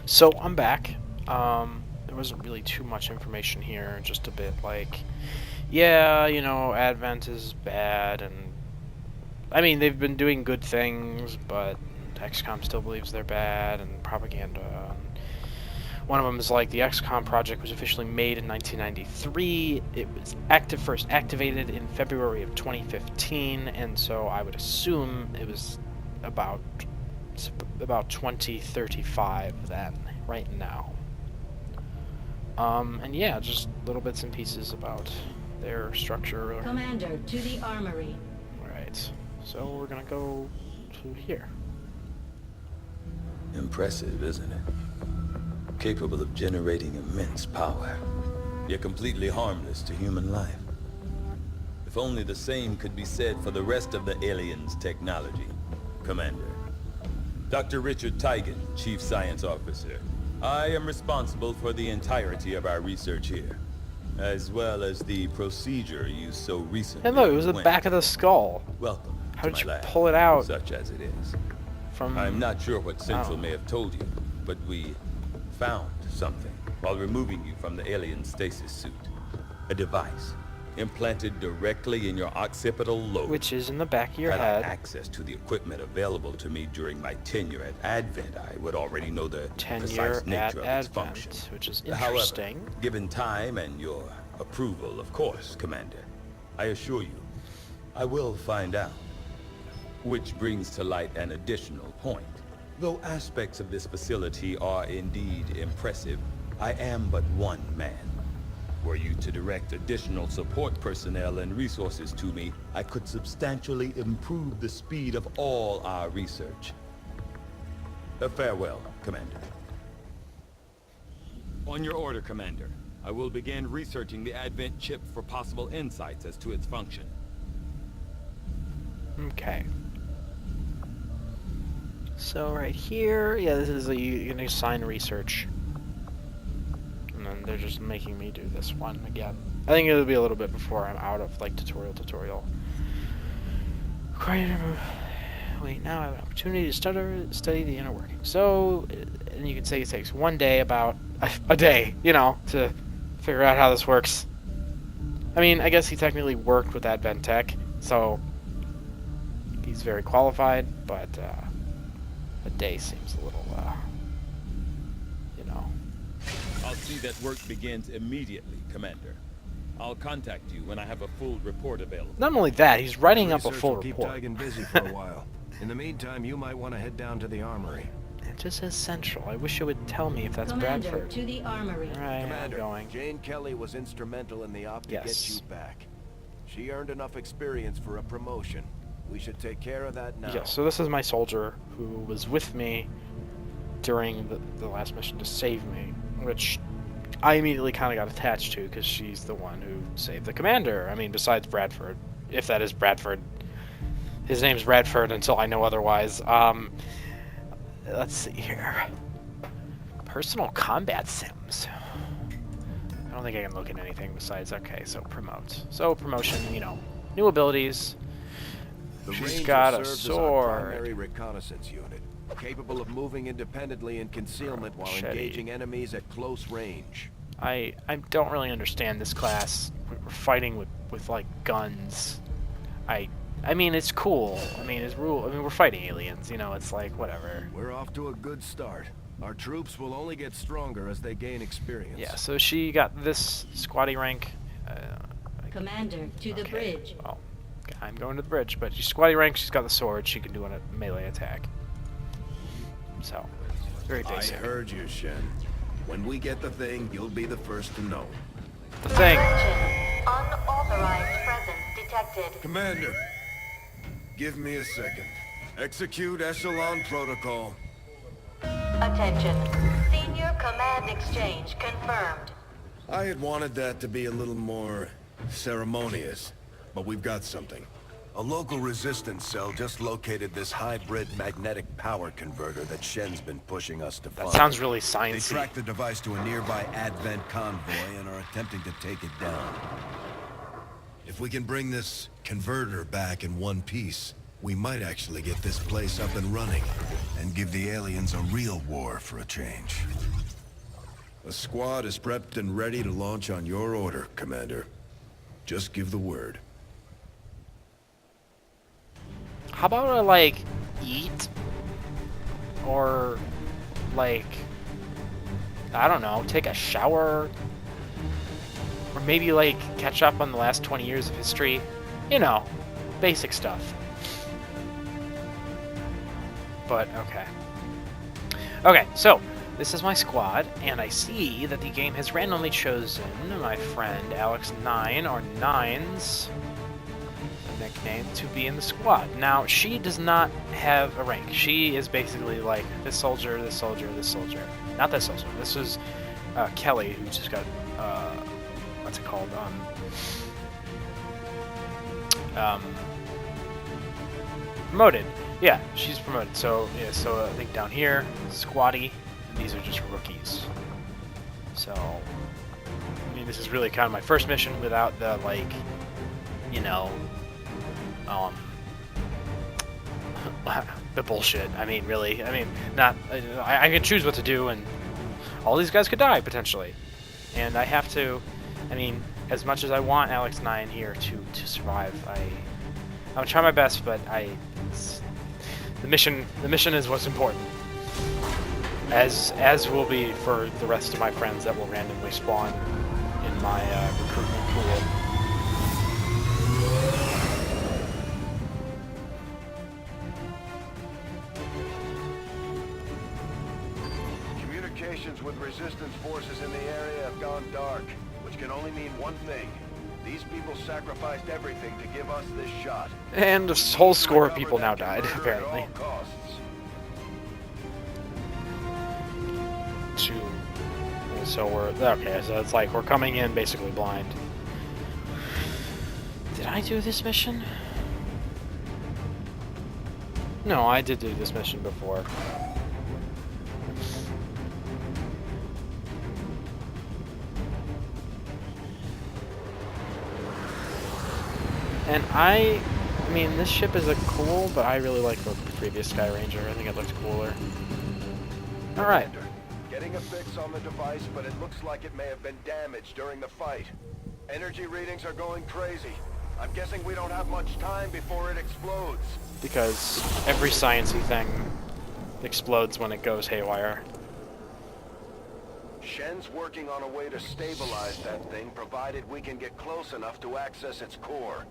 So I'm back. There wasn't really too much information here, just a bit like, yeah, Advent is bad, and I mean, they've been doing good things, but XCOM still believes they're bad, and propaganda. And one of them is like the XCOM project was officially made in 1993. It was first activated in February of 2015, and so I would assume it was about 2035 then, right now. And yeah, just little bits and pieces about their structure. Commander, to the armory. Right. So we're gonna go to here. Impressive, isn't it? Capable of generating immense power, yet completely harmless to human life. If only the same could be said for the rest of the aliens' technology. Commander. Dr. Richard Tigan, Chief Science Officer. I am responsible for the entirety of our research here, as well as the procedure you so recently Hey, look, it was the back of the skull. Welcome. How to did my you lab, pull it out? Such as it is. From... I'm not sure what Central may have told you, but we found something while removing you from the alien stasis suit. A device implanted directly in your occipital lobe. Which is in the back of your Had head. I access to the equipment available to me during my tenure at Advent, I would already know the precise nature of its function. Which is interesting. However, given time and your approval, of course, Commander, I assure you, I will find out. Which brings to light an additional point. Though aspects of this facility are indeed impressive, I am but one man. Were you to direct additional support personnel and resources to me, I could substantially improve the speed of all our research. Farewell, Commander. On your order, Commander. I will begin researching the Advent chip for possible insights as to its function. Okay. So right here, yeah, this is you can assign research. And then they're just making me do this one again. I think it'll be a little bit before I'm out of like tutorial. Wait, now I have an opportunity to study the inner working. So, and you can say it takes one day, about a day, to figure out how this works. I mean, I guess he technically worked with Advent Tech, so he's very qualified, but a day seems a little, I'll see that work begins immediately, Commander. I'll contact you when I have a full report available. Not only that, he's writing up a full Keep report. Tigan busy for a while. In the meantime, you might want to head down to the armory. It just says Central. I wish it would tell me if that's Commander, Bradford. to the armory. Alright, I'm Commander, going. Jane Kelly was instrumental in the op to get you back. She earned enough experience for a promotion. We should take care of that now. Yeah, so this is my soldier who was with me during the last mission to save me, which I immediately kind of got attached to because she's the one who saved the commander. I mean, besides Bradford, if that is Bradford. His name's Bradford until I know otherwise. Let's see here. Personal combat sims. I don't think I can look at anything besides, okay, so promote. So promotion, new abilities. The She's Ranger got a serves as our sword. primary reconnaissance unit, capable of moving independently in concealment while Machete. engaging enemies at close range. I don't really understand this class. We're fighting with like guns. I mean, it's cool. I mean, we're fighting aliens. It's like whatever. We're off to a good start. Our troops will only get stronger as they gain experience. Yeah. So she got this squatty rank. Commander, to the bridge. Well, I'm going to the bridge, but she's squatty rank. She's got the sword. She can do a melee attack. So, very I basic. heard you, Shen. When we get the thing, you'll be the first to know. The thing. Attention. Unauthorized presence detected. Commander, give me a second. Execute Echelon Protocol. Attention. Senior command exchange confirmed. I had wanted that to be a little more ceremonious, but we've got something. A local resistance cell just located this hybrid magnetic power converter that Shen's been pushing us to find. That sounds really They sciencey. tracked the device to a nearby Advent convoy and are attempting to take it down. If we can bring this converter back in one piece, we might actually get this place up and running. and give the aliens a real war for a change. A squad is prepped and ready to launch on your order, Commander. Just give the word. How about I, like, eat? Or, like, I don't know, take a shower? Or maybe, like, catch up on the last 20 years of history? You know, basic stuff. But, okay. Okay, so, this is my squad, and I see that the game has randomly chosen my friend Alex9, or Nines, nickname, to be in the squad. Now, she does not have a rank. She is basically like this soldier, this soldier, this soldier. Not this soldier. This is Kelly, who just got, what's it called? Promoted. Yeah, she's promoted. So, yeah, so I think down here, squatty, these are just rookies. So, I mean, this is really kind of my first mission without the, like, you know, the bullshit. I mean, really. I mean, not. I can choose what to do, and all these guys could die potentially, and I have to. I mean, as much as I want Alex9 here to survive, I'm trying my best, but the mission is what's important. As will be for the rest of my friends that will randomly spawn in my recruitment pool. Communications with resistance forces in the area have gone dark, which can only mean one thing. These people sacrificed everything to give us this shot. And a whole score of people now died, apparently. So we're okay. So it's like we're coming in basically blind. Did I do this mission? No, I did do this mission before. And I mean, this ship is cool, but I really like the previous Sky Ranger. I think it looked cooler. All right. Getting a fix on the device, but it looks like it may have been damaged during the fight. Energy readings are going crazy. I'm guessing we don't have much time before it explodes. Because every sciencey thing explodes when it goes haywire. Shen's working on a way to stabilize that thing, provided we can get close enough to access its core.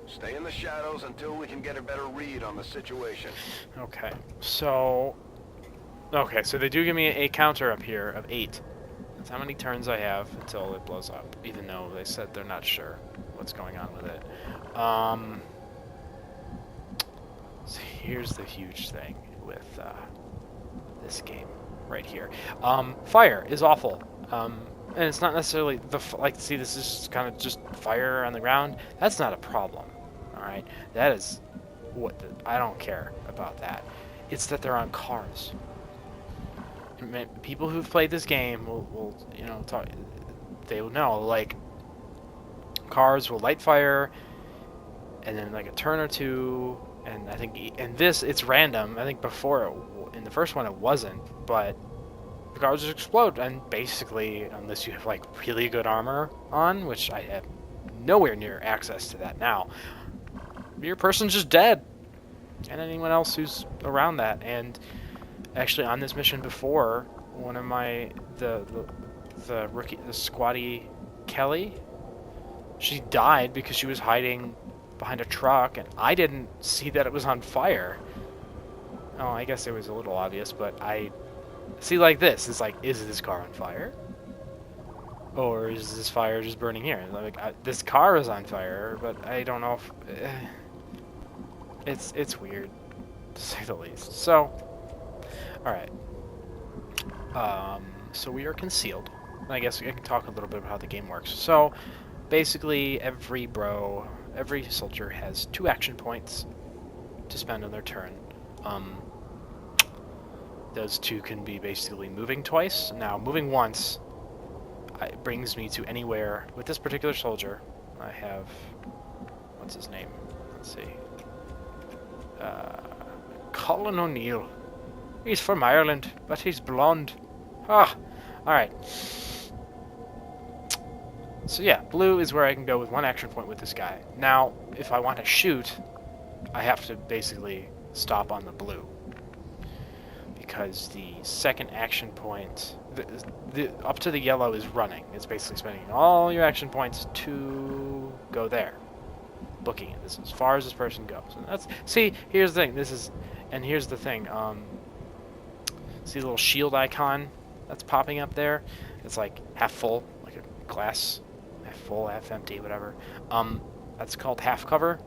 Stay in the shadows until we can get a better read on the situation. Okay, so they do give me a counter up here of 8. That's how many turns I have until it blows up, even though they said they're not sure what's going on with it. So here's the huge thing with this game right here. Fire is awful. And it's not necessarily see, this is kind of just fire on the ground. That's not a problem. All right, that is I don't care about that. It's that they're on cars. People who've played this game will you know, they will know, like, cars will light fire, and then like a turn or two, and I think it's random. I think before in the first one it wasn't, but the cars just explode, and basically, unless you have like really good armor on, which I have nowhere near access to that now, your person's just dead, and anyone else who's around that. And actually, on this mission before, one of the squatty Kelly, she died because she was hiding behind a truck, and I didn't see that it was on fire. Oh, I guess it was a little obvious, but I see, like, this. It's like, is this car on fire? Or is this fire just burning here? Like, this car is on fire, but I don't know if... it's weird, to say the least. So, alright. So we are concealed. I guess I can talk a little bit about how the game works. So, basically, every soldier has 2 action points to spend on their turn. Those 2 can be basically moving twice. Now, moving once brings me to anywhere. With this particular soldier, I have... what's his name? Let's see. Colin O'Neill. He's from Ireland, but he's blonde. Ah, alright. So yeah, blue is where I can go with one action point with this guy. Now, if I want to shoot, I have to basically stop on the blue. Because the second action point, up to the yellow is running. It's basically spending all your action points to go there. Booking it. This is as far as this person goes. And that's, see, here's the thing. Here's the thing. See the little shield icon that's popping up there? It's like half full, like a glass, half full, half empty, whatever. That's called half cover.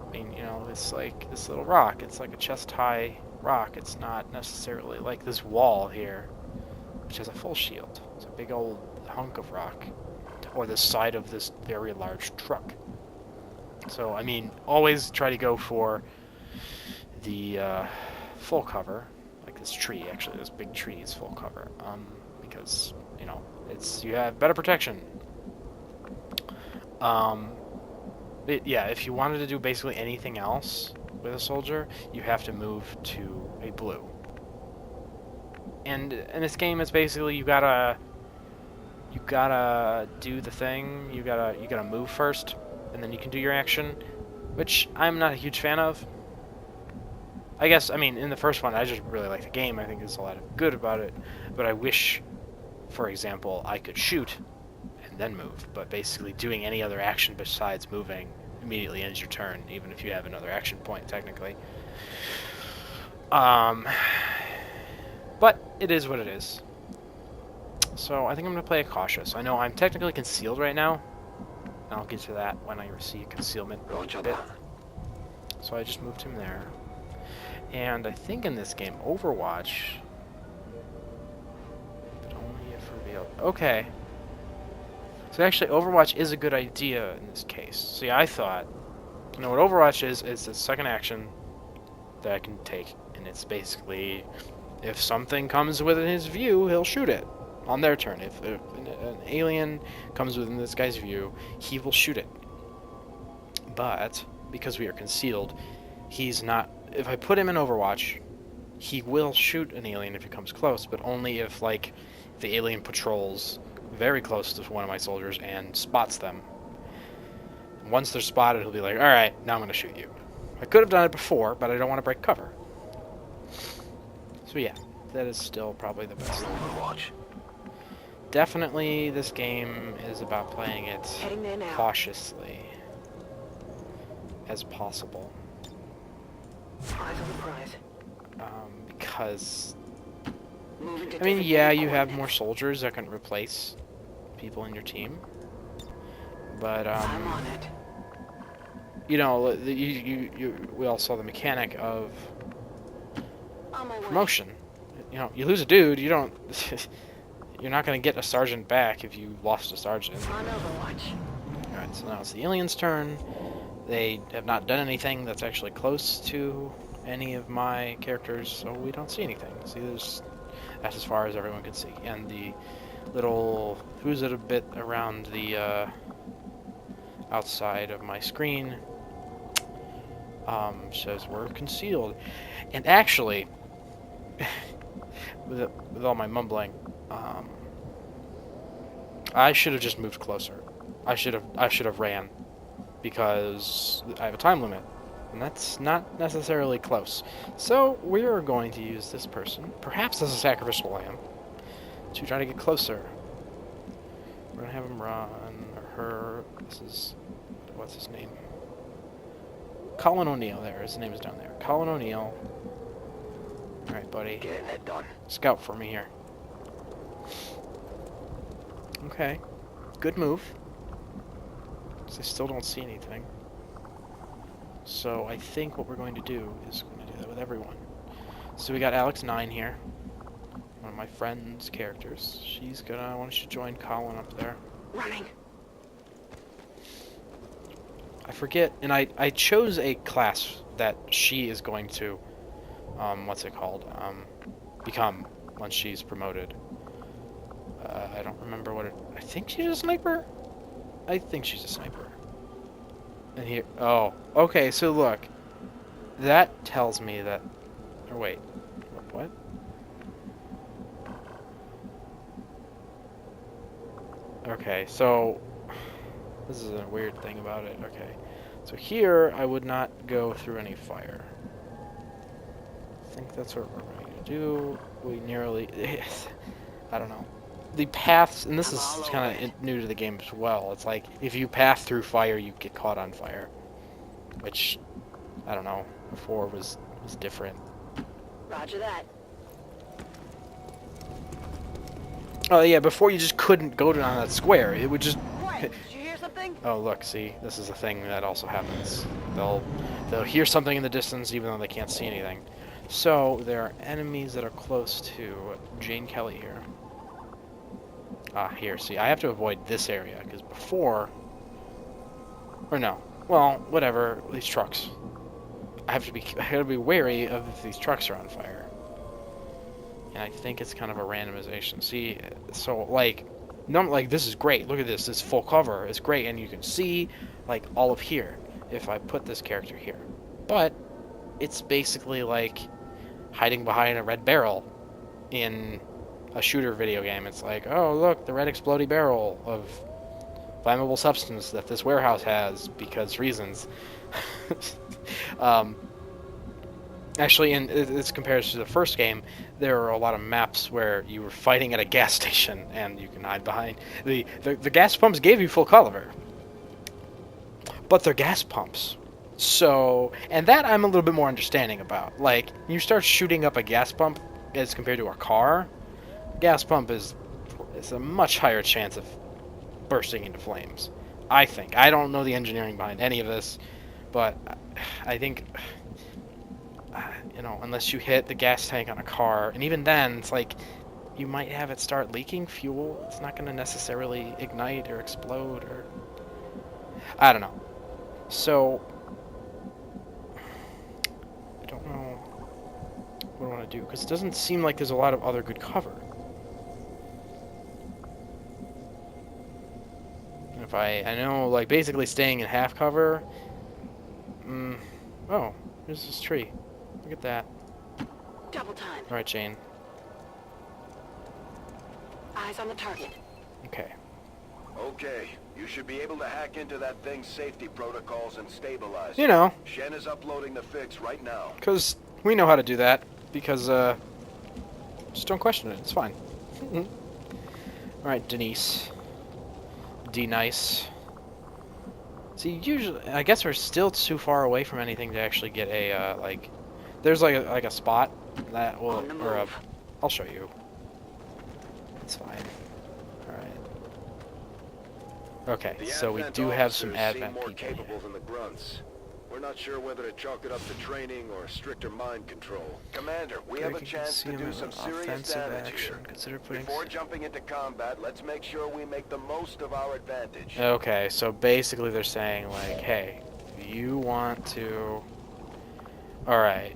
I mean, you know, it's like this little rock. It's like a chest-high rock. It's not necessarily like this wall here, which has a full shield. It's a big old hunk of rock, or the side of this very large truck. So, I mean, always try to go for the full cover, like this tree. Actually, this big tree is full cover, because you know you have better protection. Yeah, if you wanted to do basically anything else with a soldier, you have to move to a blue. And in this game, it's basically you gotta do the thing. You gotta move first, and then you can do your action, which I'm not a huge fan of. I guess, I mean, in the first one, I just really like the game. I think there's a lot of good about it, but I wish, for example, I could shoot and then move. But basically, doing any other action besides moving immediately ends your turn, even if you have another action point, technically. But it is what it is. So I think I'm going to play it cautious. I know I'm technically concealed right now. I'll get to that when I receive concealment bit. So I just moved him there. And I think in this game, Overwatch... but only if revealed. Okay. So actually, Overwatch is a good idea in this case. See, I thought... You know what Overwatch is the second action that I can take. And it's basically... if something comes within his view, he'll shoot it on their turn. If an alien comes within this guy's view, he will shoot it. But, because we are concealed, he's not... If I put him in Overwatch, he will shoot an alien if he comes close, but only if, like, the alien patrols very close to one of my soldiers and spots them. Once they're spotted, he'll be like, alright, now I'm going to shoot you. I could have done it before, but I don't want to break cover. So yeah, that is still probably the best. Overwatch. Definitely, this game is about playing it cautiously as possible. Eyes on the prize. Because, Moving to I mean, designated yeah, you have coordinates. more soldiers that can replace people in your team. But, I'm on it. you know, we all saw the mechanic of On my way. promotion. You know, you lose a dude, you don't... you're not going to get a sergeant back if you lost a sergeant. On Overwatch. Alright, so now it's the alien's turn. They have not done anything that's actually close to any of my characters, so we don't see anything. See, that's as far as everyone can see. And the little who's it a bit around the outside of my screen says we're concealed. And actually, with all my mumbling, I should have just moved closer. I should have ran, because I have a time limit, and that's not necessarily close. So we are going to use this person, perhaps as a sacrificial lamb, to try to get closer. We're gonna have him run, or her. This is, what's his name? Colin O'Neill. There, his name is down there. Colin O'Neill. All right, buddy. Getting it done. Scout for me here. Okay, good move. I still don't see anything. So I think what we're going to do is we're going to do that with everyone. So we got Alex 9 here, one of my friend's characters. She's gonna, I want you to join Colin up there. Running. I forget, and I chose a class that she is going to, what's it called, become once she's promoted. I don't remember what it, I think she's a sniper? I think she's a sniper. And here, oh, okay, so look, that tells me that, or wait, Okay, so this is a weird thing about it. Okay, so here I would not go through any fire. I think that's what we're going to do. We nearly, I don't know. The paths, and this I'm is all kind over of new to the game as well. It's like if you pass through fire, you get caught on fire, which I don't know. Before was different. Roger that. Oh yeah, before you just couldn't go down that square. It would just. What? Did you hear something? Oh look, see, this is a thing that also happens. They'll hear something in the distance even though they can't see anything. So there are enemies that are close to Jane Kelly here. Ah, here. See, I have to avoid this area because before, or no, well, whatever. These trucks. I have to be wary of if these trucks are on fire. And I think it's kind of a randomization. See, so like this is great. Look at this. This full cover is great, and you can see like all of here if I put this character here. But it's basically like hiding behind a red barrel in a shooter video game. It's like, oh look, the red explodey barrel of flammable substance that this warehouse has because reasons. Actually, in this compares to the first game, there are a lot of maps where you were fighting at a gas station and you can hide behind. The gas pumps gave you full cover, but they're gas pumps. So, and that I'm a little bit more understanding about. Like, you start shooting up a gas pump as compared to a car, gas pump is a much higher chance of bursting into flames. I think. I don't know the engineering behind any of this, but I think... you know, unless you hit the gas tank on a car, and even then, it's like, you might have it start leaking fuel. It's not going to necessarily ignite or explode, or... I don't know. So, I don't know what I want to do, because it doesn't seem like there's a lot of other good cover. If I know, like, basically staying in half cover... oh, there's this tree. Look at that. Double time. Alright, Jane. Eyes on the target. Okay. Okay, you should be able to hack into that thing's safety protocols and stabilize You it. know, Shen is uploading the fix right now. because we know how to do that. Because, just don't question it. It's fine. Alright, Denise. D-Nice. See, usually, I guess we're still too far away from anything to actually get a, like... There's, like a spot that will... On the Or a... move. I'll show you. It's fine. Alright. Okay, The so we Advent do have some officers Advent seem more people here. capable than the grunts. We're not sure whether to chalk it up to training or stricter mind control. Commander, we have a chance to do some serious damage here. Consider putting... Before jumping into combat, let's make sure we make the most of our advantage. Okay, so basically they're saying, like, hey, you want to... Alright.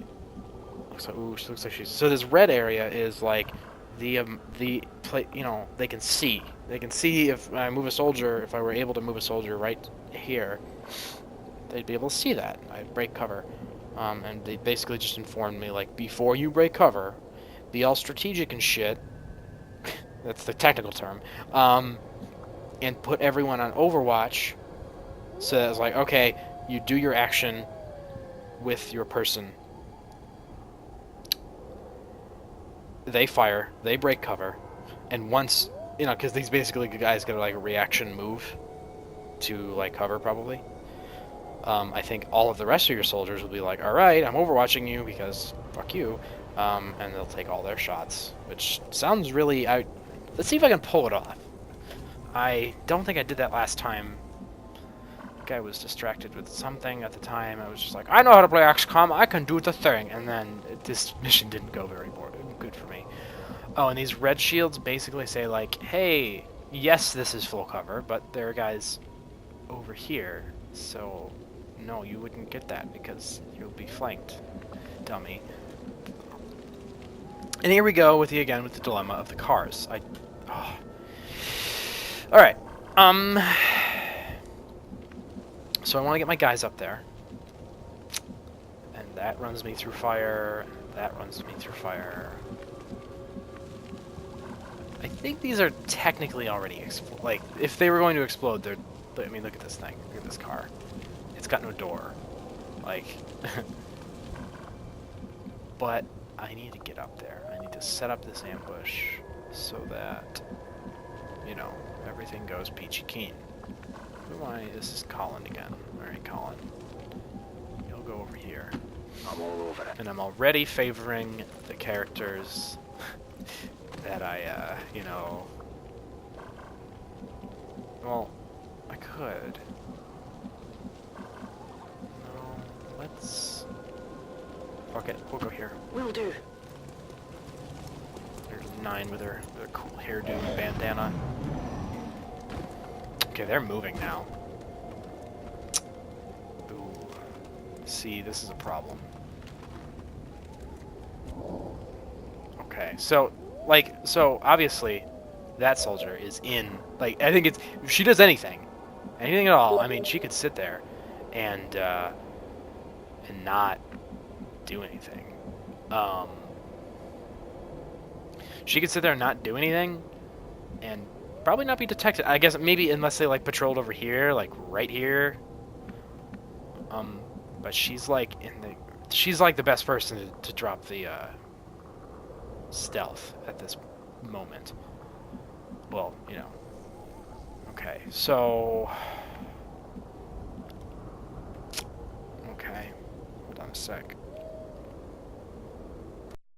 Looks like she's... So this red area is, like, you know, they can see. They can see if I move a soldier, if I were able to move a soldier right here, they'd be able to see that. I'd break cover. And they basically just informed me, like, before you break cover, be all strategic and shit. That's the technical term. And put everyone on Overwatch. So that it's like, okay, you do your action with your person. They fire, they break cover, and once, you know, because these basically guys get like a reaction move to like cover probably. I think all of the rest of your soldiers will be like, alright, I'm overwatching you because fuck you, and they'll take all their shots, which sounds really... Let's see if I can pull it off. I don't think I did that last time. I think I was distracted with something at the time. I was just like, I know how to play XCOM, I can do the thing, and then this mission didn't go very good for me. Oh, and these red shields basically say like, hey, yes, this is full cover, but there are guys over here, so no, you wouldn't get that because you'll be flanked, dummy. And here we go with the dilemma of the cars. Alright, so I want to get my guys up there. And that runs me through fire, and that runs me through fire. I think these are technically already like, if they were going to explode, they're... I mean, look at this thing. Look at this car. It's got no door. Like... But I need to get up there. I need to set up this ambush so that, you know, everything goes peachy keen. Who am I? This is Colin again. Alright, Colin. You'll go over here. I'm all over it. And I'm already favoring the characters that I, you know... Well, I could. No, let's... Fuck it, we'll go here. Will do. There's 9 with her cool hairdo and bandana. Okay, they're moving now. Ooh. See, this is a problem. Okay, so, like, so obviously that soldier is in, like, I think it's, if she does anything at all, I mean, she could sit there and not do anything. She could sit there and not do anything and probably not be detected. I guess maybe unless they like patrolled over here, like right here. But she's like she's like the best person to drop the stealth at this moment. Well, you know. Okay, so okay. Hold on a sec.